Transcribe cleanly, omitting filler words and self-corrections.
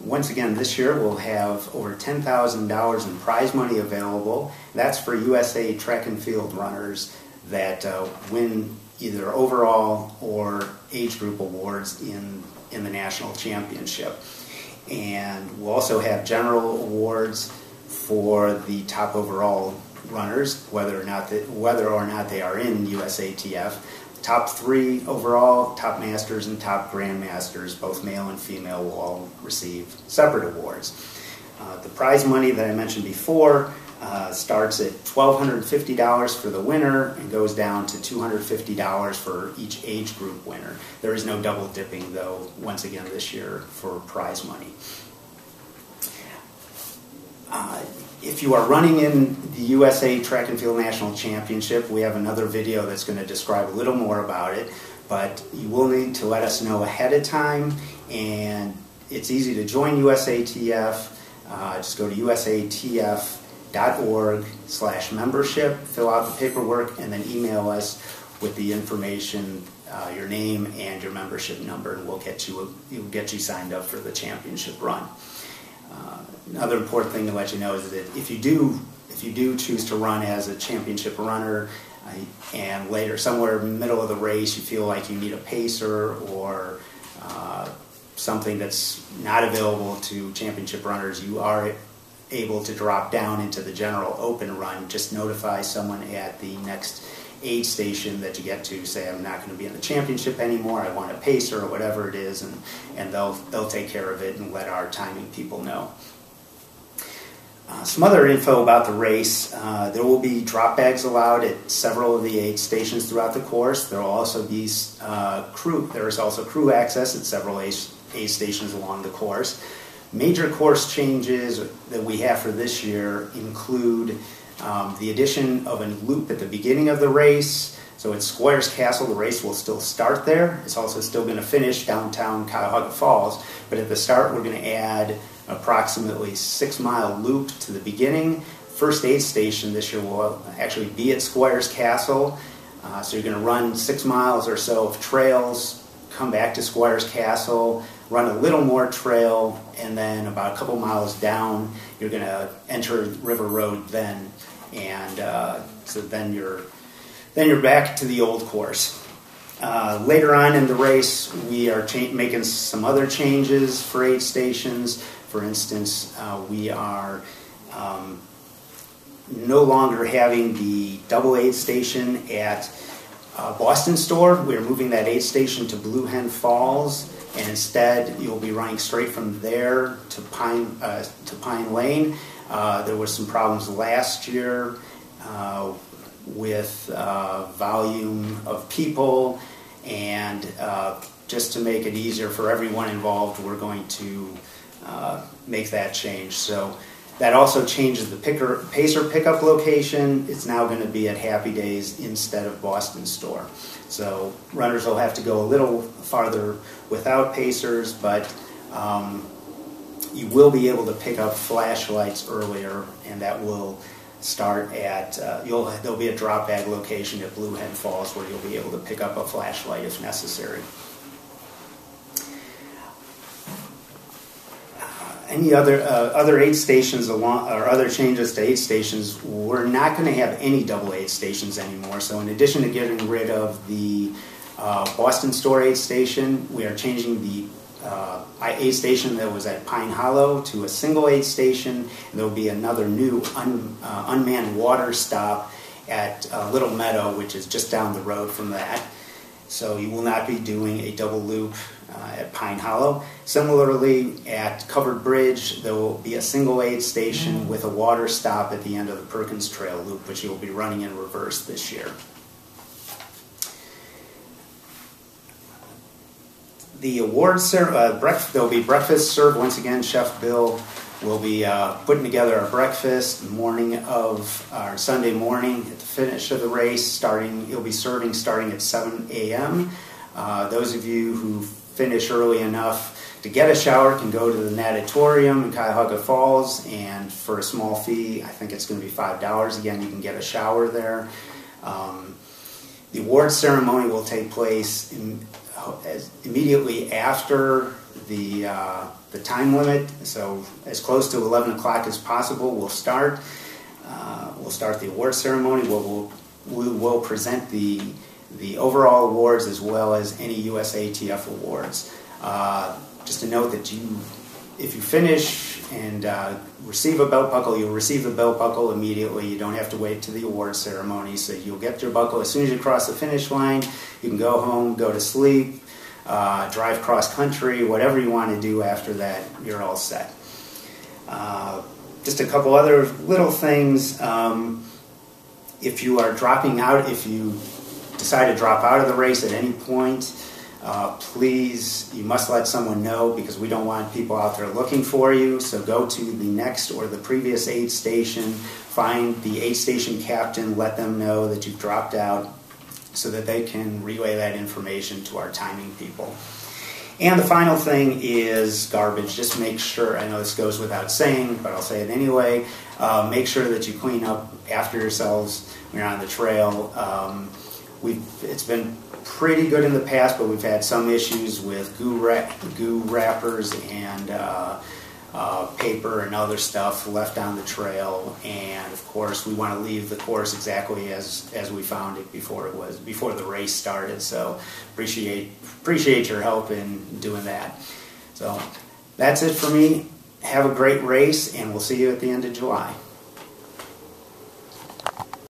Once again, this year we'll have over $10,000 in prize money available. That's for USA track and field runners that win either overall or age group awards in the national championship. And we'll also have general awards for the top overall runners, whether or not they are in USATF. Top 3 overall, top masters and top grandmasters, both male and female, will all receive separate awards. The prize money that I mentioned before starts at $1,250 for the winner and goes down to $250 for each age group winner. There is no double dipping, though, once again this year for prize money. If you are running in the USA Track and Field National Championship, we have another video that's going to describe a little more about it, but you will need to let us know ahead of time, and it's easy to join USATF. Just go to usatf.org/membership, fill out the paperwork, and then email us with the information, your name and your membership number, and we'll get you signed up for the championship run. Another important thing to let you know is that if you do choose to run as a championship runner, and later somewhere in the middle of the race you feel like you need a pacer or something that's not available to championship runners, you are able to drop down into the general open run. Just notify someone at the next aid station that you get to, say I'm not going to be in the championship anymore, I want a pacer or whatever it is, and they'll take care of it and let our timing people know. Some other info about the race: there will be drop bags allowed at several of the aid stations throughout the course. There will also be There is also crew access at several aid stations along the course. Major course changes that we have for this year include the addition of a loop at the beginning of the race. So at Squires Castle, the race will still start there. It's also still going to finish downtown Cuyahoga Falls, but at the start we're going to add approximately 6-mile loop to the beginning. First aid station this year will actually be at Squires Castle. So you're going to run 6 miles or so of trails, come back to Squires Castle, run a little more trail, and then about a couple miles down you're going to enter River Road then, and so then you're back to the old course. Later on in the race we are making some other changes for aid stations. For instance, we are no longer having the double aid station at Boston Store. We are moving that aid station to Blue Hen Falls, and instead you'll be running straight from there to Pine Lane. There was some problems last year with volume of people, and just to make it easier for everyone involved, we're going to make that change. So that also changes the pacer pickup location. It's now going to be at Happy Days instead of Boston Store. So runners will have to go a little farther without pacers, but you will be able to pick up flashlights earlier, and that will start at, there'll be a drop bag location at Blue Hen Falls where you'll be able to pick up a flashlight if necessary. Any other aid stations or other changes to aid stations, we're not going to have any double aid stations anymore. So in addition to getting rid of the Boston Store aid station, we are changing the aid station that was at Pine Hollow to a single aid station, and there will be another new unmanned water stop at Little Meadow, which is just down the road from that. So you will not be doing a double loop at Pine Hollow. Similarly, at Covered Bridge, there will be a single aid station with a water stop at the end of the Perkins Trail loop, which you'll be running in reverse this year. The awards, there'll be breakfast served. Once again, Chef Bill will be putting together a breakfast morning of our Sunday morning at the finish of the race. He'll be serving starting at 7 a.m. Those of you who finish early enough to get a shower can go to the natatorium in Cuyahoga Falls, and for a small fee, I think it's going to be $5. Again, you can get a shower there. The awards ceremony will take place immediately after the the time limit. So as close to 11 o'clock as possible, we'll start. We'll start the award ceremony. We will present the overall awards as well as any USATF awards. Just a note that if you finish and receive a belt buckle, you'll receive the belt buckle immediately. You don't have to wait to the award ceremony. So you'll get your buckle as soon as you cross the finish line. You can go home, go to sleep, drive cross country, whatever you want to do after that, you're all set. Just a couple other little things. If you are dropping out, if you decide to drop out of the race at any point, please, you must let someone know, because we don't want people out there looking for you. So go to the next or the previous aid station, find the aid station captain, let them know that you've dropped out so that they can relay that information to our timing people. And the final thing is garbage. Just make sure, I know this goes without saying, but I'll say it anyway, make sure that you clean up after yourselves when you're on the trail. It's been pretty good in the past, but we've had some issues with goo wrappers and paper and other stuff left on the trail. And of course, we want to leave the course exactly as we found it before the race started. So appreciate your help in doing that. So that's it for me. Have a great race, and we'll see you at the end of July.